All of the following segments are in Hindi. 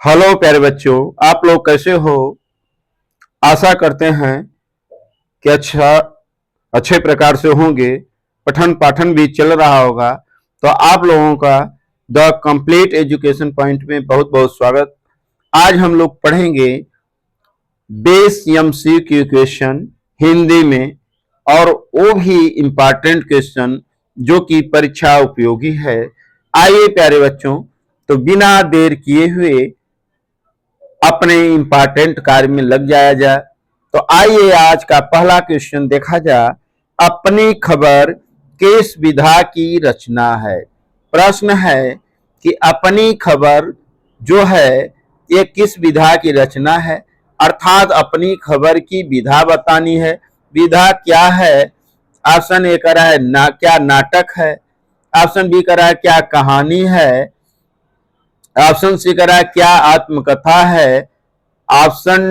हेलो प्यारे बच्चों, आप लोग कैसे हो। आशा करते हैं कि अच्छे प्रकार से होंगे। पठन पाठन भी चल रहा होगा। तो आप लोगों का द कंप्लीट एजुकेशन पॉइंट में बहुत बहुत स्वागत। आज हम लोग पढ़ेंगे बेस एमसीक्यू क्वेश्चन हिंदी में, और वो भी इम्पॉर्टेंट क्वेश्चन जो कि परीक्षा उपयोगी है। आइए प्यारे बच्चों, तो बिना देर किए हुए अपने इंपॉर्टेंट कार्य में लग जाया जाए। तो आइए आज का पहला क्वेश्चन देखा जाए। अपनी खबर किस विधा की रचना है। प्रश्न है कि अपनी खबर जो है ये किस विधा की रचना है, अर्थात अपनी खबर की विधा बतानी है। विधा क्या है? ऑप्शन ए कह रहा है क्या नाटक है। ऑप्शन बी कह रहा है क्या कहानी है। ऑप्शन सी कह रहा है क्या आत्मकथा है। ऑप्शन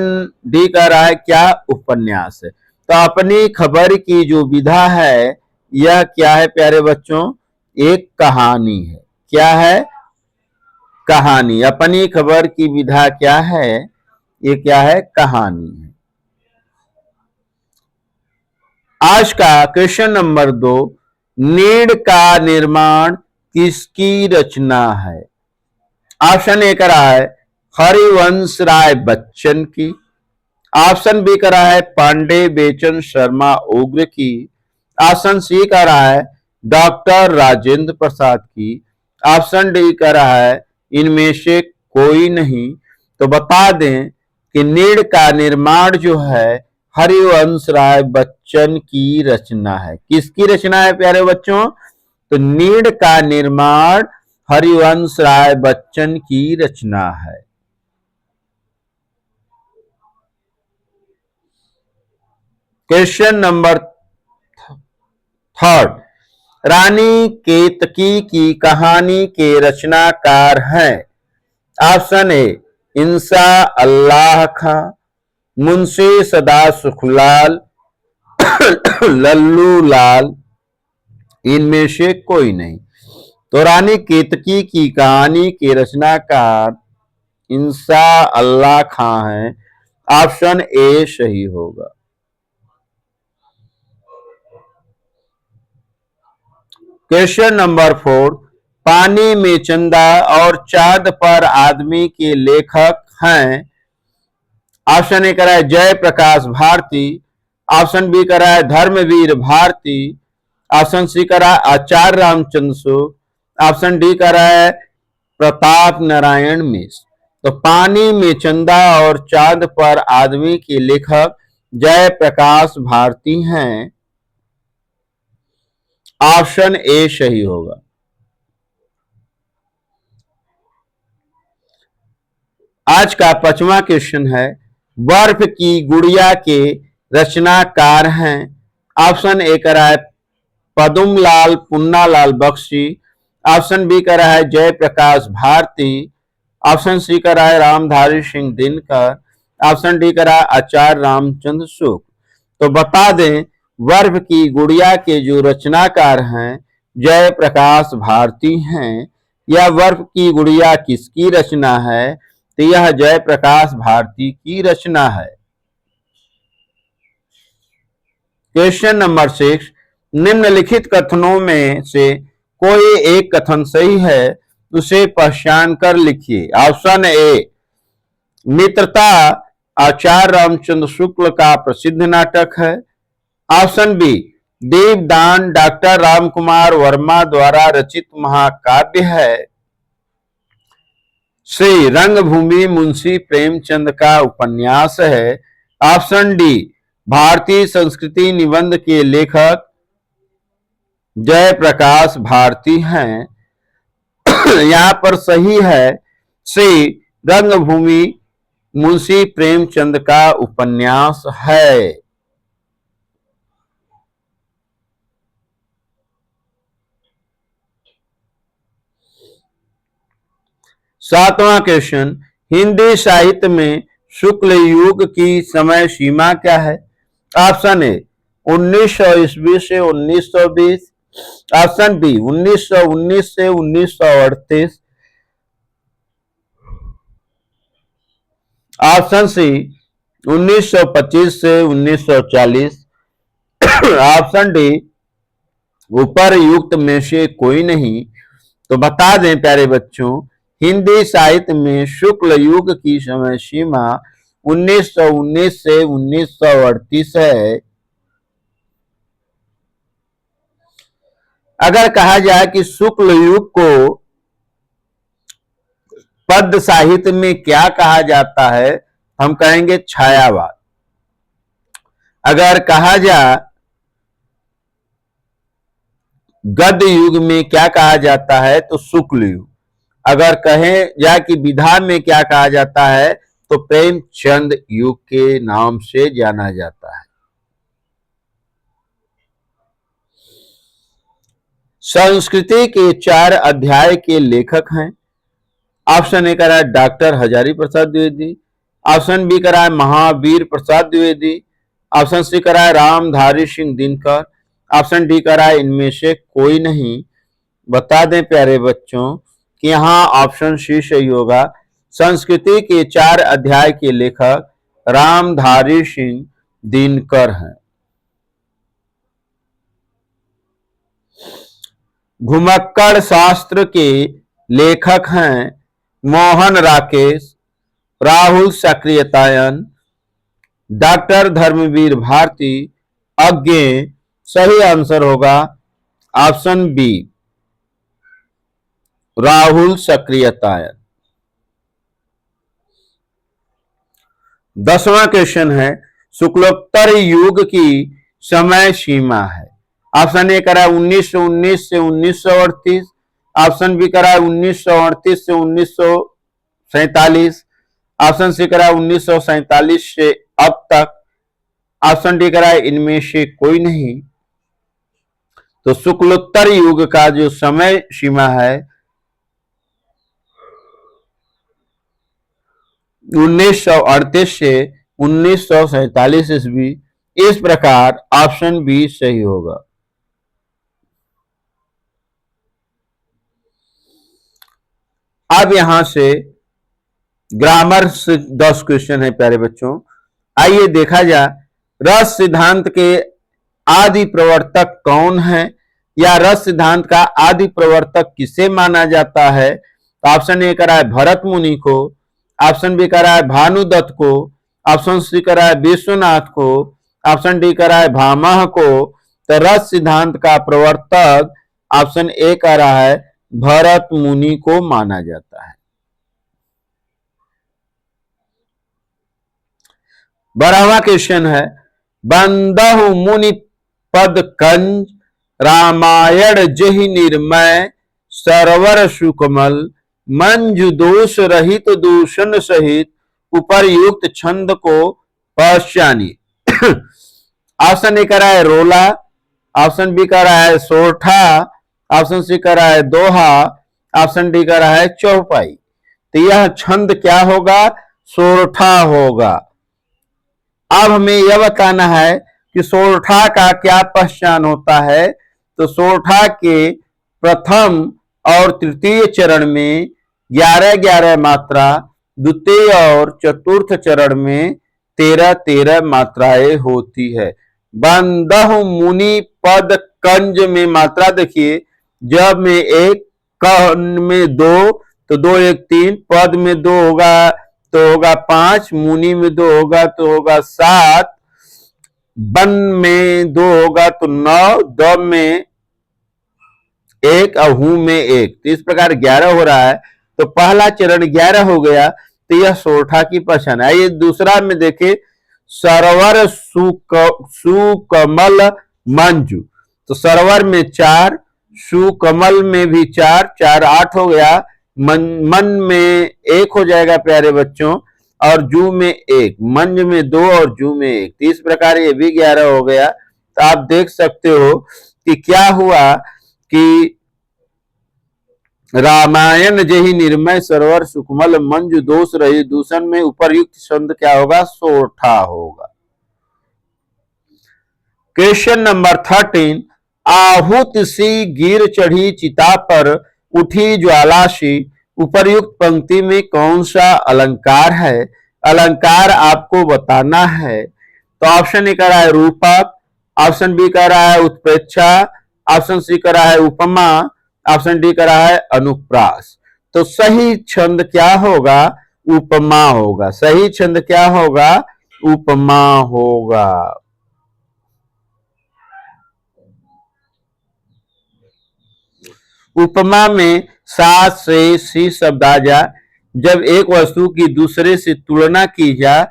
डी कह रहा है क्या उपन्यास है। तो अपनी खबर की जो विधा है यह क्या है प्यारे बच्चों? एक कहानी है। क्या है? कहानी। अपनी खबर की विधा क्या है? ये क्या है? कहानी है। आज का क्वेश्चन नंबर 2, नीड़ का निर्माण किसकी रचना है। ऑप्शन ए कह रहा है हरिवंश राय बच्चन की। ऑप्शन बी कर रहा है पांडे बेचन शर्मा उग्र की। ऑप्शन सी कर रहा है डॉक्टर राजेंद्र प्रसाद की। ऑप्शन डी कर रहा है इनमें से कोई नहीं। तो बता दें कि नीड़ का निर्माण जो है हरिवंश राय बच्चन की रचना है। किसकी रचना है प्यारे बच्चों? तो नीड़ का निर्माण हरिवंश राय बच्चन की रचना है। क्वेश्चन नंबर 3, रानी केतकी की कहानी के रचनाकार हैं। ऑप्शन ए इंसा अल्लाह खां, मुंशी सदा सुखलाल, लल्लू लाल, इनमें से कोई नहीं। तो रानी केतकी की कहानी के रचनाकार इंसा अल्लाह खां हैं। ऑप्शन ए सही होगा। क्वेश्चन नंबर 4, पानी में चंदा और चांद पर आदमी के लेखक हैं। ऑप्शन ए कह रहा है जय प्रकाश भारती। ऑप्शन बी कह रहा है धर्मवीर भारती। ऑप्शन सी कह रहा है आचार्य रामचंद्र शुक्ल। ऑप्शन डी कह रहा है प्रताप नारायण मिश्र। तो पानी में चंदा और चांद पर आदमी के लेखक जय प्रकाश भारती हैं। ऑप्शन ए सही होगा। आज का 5वां क्वेश्चन है बर्फ की गुड़िया के रचनाकार हैं। ऑप्शन ए कह रहा है पदुमलाल पुन्नालाल बख्शी। ऑप्शन बी कह रहा है जय प्रकाश भारती। ऑप्शन सी कह रहा है रामधारी सिंह दिनकर। ऑप्शन डी कह रहा है आचार्य रामचंद्र शुक्ल। तो बता दें बर्फ की गुड़िया के जो रचनाकार हैं जय प्रकाश भारती हैं। यह बर्फ की गुड़िया किसकी रचना है? तो यह जय प्रकाश भारती की रचना है। क्वेश्चन नंबर 6, निम्नलिखित कथनों में से कोई एक कथन सही है, उसे पहचान कर लिखिए। ऑप्शन ए मित्रता आचार्य रामचंद्र शुक्ल का प्रसिद्ध नाटक है। ऑप्शन बी दीपदान डॉक्टर रामकुमार वर्मा द्वारा रचित महाकाव्य है। सी रंगभूमि मुंशी प्रेमचंद का उपन्यास है। ऑप्शन डी भारतीय संस्कृति निबंध के लेखक जय प्रकाश भारती हैं। यहां पर सही है सी रंगभूमि मुंशी प्रेमचंद का उपन्यास है। 7वां क्वेश्चन, हिंदी साहित्य में शुक्ल युग की समय सीमा क्या है? ऑप्शन ए 1900 ईस्वी से 1920। ऑप्शन बी 1919 से 1938। ऑप्शन सी 1925 से 1940। ऑप्शन डी उपर्युक्त में से कोई नहीं। तो बता दें प्यारे बच्चों, हिंदी साहित्य में शुक्ल युग की समय सीमा 1919 से 1938 है। अगर कहा जाए कि शुक्ल युग को पद्य साहित्य में क्या कहा जाता है, हम कहेंगे छायावाद। अगर कहा जाए गद्य युग में क्या कहा जाता है, तो शुक्ल युग। अगर कहें जाए कि विधा में क्या कहा जाता है, तो प्रेमचंद युग के नाम से जाना जाता है। संस्कृति के 4 अध्याय के लेखक हैं। ऑप्शन ए कह रहा है doctor Hazari Prasad Dwivedi. Option B कह रहा है महावीर प्रसाद द्विवेदी। ऑप्शन सी कह रहा है रामधारी सिंह दिनकर। ऑप्शन डी कह रहा है इनमें से कोई नहीं। बता दें प्यारे बच्चों कि यहाँ ऑप्शन सी सही होगा। संस्कृति के 4 अध्याय के लेखक रामधारी सिंह दिनकर हैं। घुमक्कड़ शास्त्र के लेखक हैं मोहन राकेश, राहुल सक्रियतायन, डॉक्टर धर्मवीर भारती, अज्ञे। सही आंसर होगा ऑप्शन बी राहुल सक्रियतायन। 10वां क्वेश्चन है शुक्लोत्तर युग की समय सीमा है। ऑप्शन ए करा 1919 से 1938। ऑप्शन बी करा 1938 से 1947। ऑप्शन सी करा 1947 से अब तक। ऑप्शन डी करा इनमें से कोई नहीं। तो शुक्लोत्तर युग का जो समय सीमा है 1938 से 1947 ईस्वी। इस प्रकार ऑप्शन बी सही होगा। अब यहां से ग्रामर से 10 क्वेश्चन है प्यारे बच्चों। आइए देखा जाए रस सिद्धांत के आदि प्रवर्तक कौन है, या रस सिद्धांत का आदि प्रवर्तक किसे माना जाता है। तो ऑप्शन ए करा है भरत मुनि को। ऑप्शन बी करा है भानुदत्त को। ऑप्शन सी करा है विश्वनाथ को। ऑप्शन डी करा है भामह को। तो रस सिद्धांत का प्रवर्तक ऑप्शन ए कह रहा है भरत मुनि को माना जाता है। 12वां क्वेश्चन है बंदहु मुनि पद कंज रामायण जहि निर्मय सरवर सुकमल मंजु दोष रहित दूषण सहित उपर्युक्त छंद को पहचानी। ऑप्शन ए कह रहा है रोला। ऑप्शन बी कह रहा है सोरठा। ऑप्शन सी कह रहा है दोहा। ऑप्शन डी कह रहा है चौपाई। तो यह छंद क्या होगा, सोरठा होगा। अब हमें यह बताना है कि सोरठा का क्या पहचान होता है। तो सोरठा के प्रथम और तृतीय चरण में 11-11 मात्रा, द्वितीय और चतुर्थ चरण में 13-13 मात्राएं होती है। बंदहु मुनि पद कंज में मात्रा देखिए, जब में 1, क में 2, तो 2 1 3, पद में 2 होगा तो होगा 5, मुनि में 2 होगा तो होगा 7, बन में 2 होगा तो 9, द में 1 और हूं में 1। तो इस प्रकार 11 हो रहा है। तो पहला चरण 11 हो गया, तो यह सोरठा की पहचान है। ये दूसरा में देखे सरवर सुकमल मंजू। तो सरवर में 4, सुकमल में भी 4, 4 8 हो गया। मन में 1 हो जाएगा प्यारे बच्चों, और जू में 1, मंज में 2 और जू में 1। तो इस प्रकार ये भी 11 हो गया। तो आप देख सकते हो कि क्या हुआ कि रामायण जहि निर्मय सरवर सुकमल मंजु दोष रही दूषण में उपर्युक्त शब्द क्या होगा, सोरठा होगा। क्वेश्चन नंबर 13 आहुत सी गिर चढ़ी चिता पर उठी ज्वाला सी उपर्युक्त पंक्ति में कौन सा अलंकार है। अलंकार आपको बताना है। तो ऑप्शन ए कह रहा है रूपक, ऑप्शन बी कह रहा है उत्प्रेक्षा, ऑप्शन सी कह रहा है उपमा, ऑप्शन डी कह रहा है अनुप्रास। तो सही छंद क्या होगा? उपमा होगा। सही छंद क्या होगा? उपमा होगा। उपमा में सा से सी शब्द आ जाए, जब एक वस्तु की दूसरे से तुलना की जाए,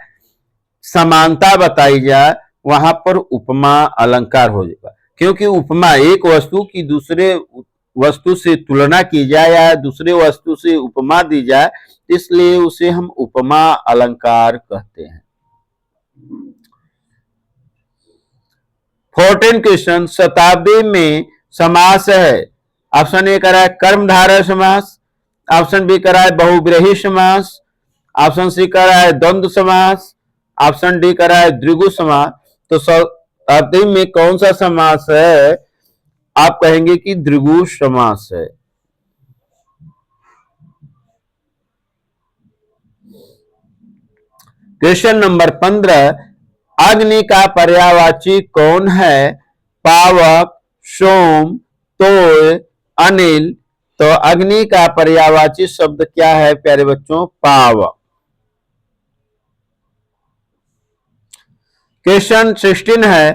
समानता बताई जाए, वहां पर उपमा अलंकार हो जाएगा। क्योंकि उपमा एक वस्तु की दूसरे वस्तु से तुलना की जाए या दूसरे वस्तु से उपमा दी जाए, इसलिए उसे हम उपमा अलंकार कहते हैं। 14 क्वेश्चन, शताब्दी में समास है। ऑप्शन ए कह रहा है कर्मधारय समास, ऑप्शन बी कह रहा है बहुब्रीहि समास, ऑप्शन सी कह रहा है द्वंद्व समास, ऑप्शन डी कह रहा है द्विगु समास। तो शताब्दी में कौन सा समास है? आप कहेंगे कि द्विगु समास है। क्वेश्चन नंबर 15, अग्नि का पर्यायवाची कौन है? पावक, सोम, तोय, अनिल। तो अग्नि का पर्यायवाची शब्द क्या है प्यारे बच्चों? पावक। क्वेश्चन 16 है,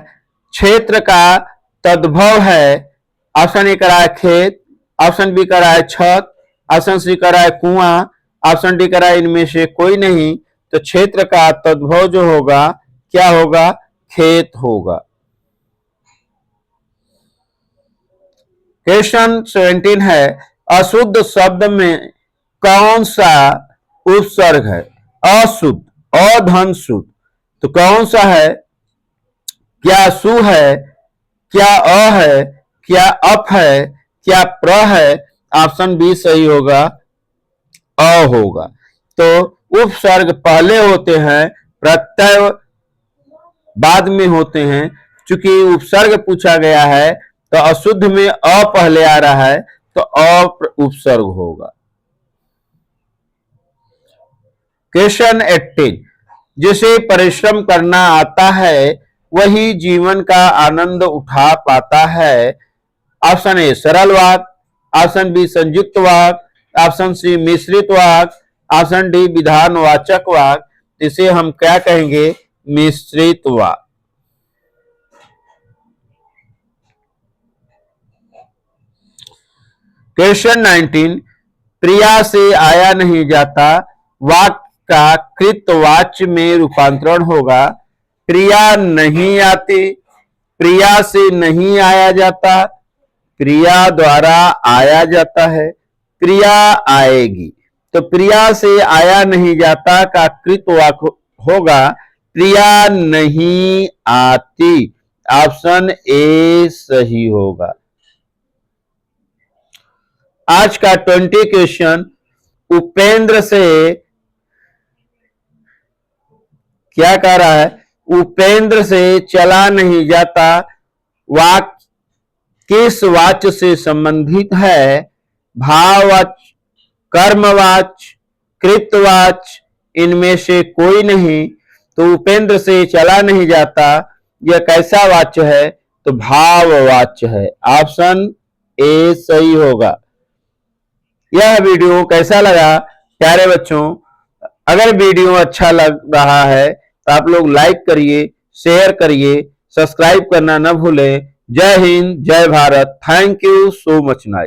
क्षेत्र का तद्भव है। ऑप्शन ए कह रहा है खेत, ऑप्शन बी कह रहा है छत, ऑप्शन सी कह रहा है कुआं, ऑप्शन डी कह रहा है इनमें से कोई नहीं। तो क्षेत्र का तद्भव जो होगा क्या होगा? खेत होगा। क्वेश्चन 17 है, अशुद्ध शब्द में कौन सा उपसर्ग है? अशुद्ध, अधन शुद्ध। तो कौन सा है? क्या सु है, क्या अ है, क्या अप है, क्या प्र है? ऑप्शन बी सही होगा, अ होगा। तो उपसर्ग पहले होते हैं, प्रत्यय बाद में होते हैं। चूंकि उपसर्ग पूछा गया है तो अशुद्ध में अ पहले आ रहा है, तो अ उपसर्ग होगा। क्वेश्चन 18, जिसे परिश्रम करना आता है वही जीवन का आनंद उठा पाता है। ऑप्शन ए सरल वाक्य, ऑप्शन बी संयुक्त वाक्य, ऑप्शन सी मिश्रित वाक्य, ऑप्शन डी विधानवाचक वाक्य। इसे हम क्या कहेंगे? मिश्रित वाक्य। क्वेश्चन 19, प्रिया से आया नहीं जाता, वाक्य का कृतवाच्य में रूपांतरण होगा। प्रिया नहीं आती, प्रिया से नहीं आया जाता, प्रिया द्वारा आया जाता है, प्रिया आएगी। तो प्रिया से आया नहीं जाता का कृतवाक्य होगा प्रिया नहीं आती। ऑप्शन ए सही होगा। आज का 20 क्वेश्चन, उपेंद्र से क्या कह रहा है? उपेंद्र से चला नहीं जाता, वाक्य किस वाच्य से संबंधित है? भाववाच्य, कर्मवाच्य, कृतवाच्य, इनमें से कोई नहीं। तो उपेंद्र से चला नहीं जाता यह कैसा वाच्य है? तो भाववाच्य है। ऑप्शन ए सही होगा। यह वीडियो कैसा लगा प्यारे बच्चों? अगर वीडियो अच्छा लग रहा है तो आप लोग लाइक करिए, शेयर करिए, सब्सक्राइब करना न भूलें। जय हिंद, जय Bharat. Thank you so much nice.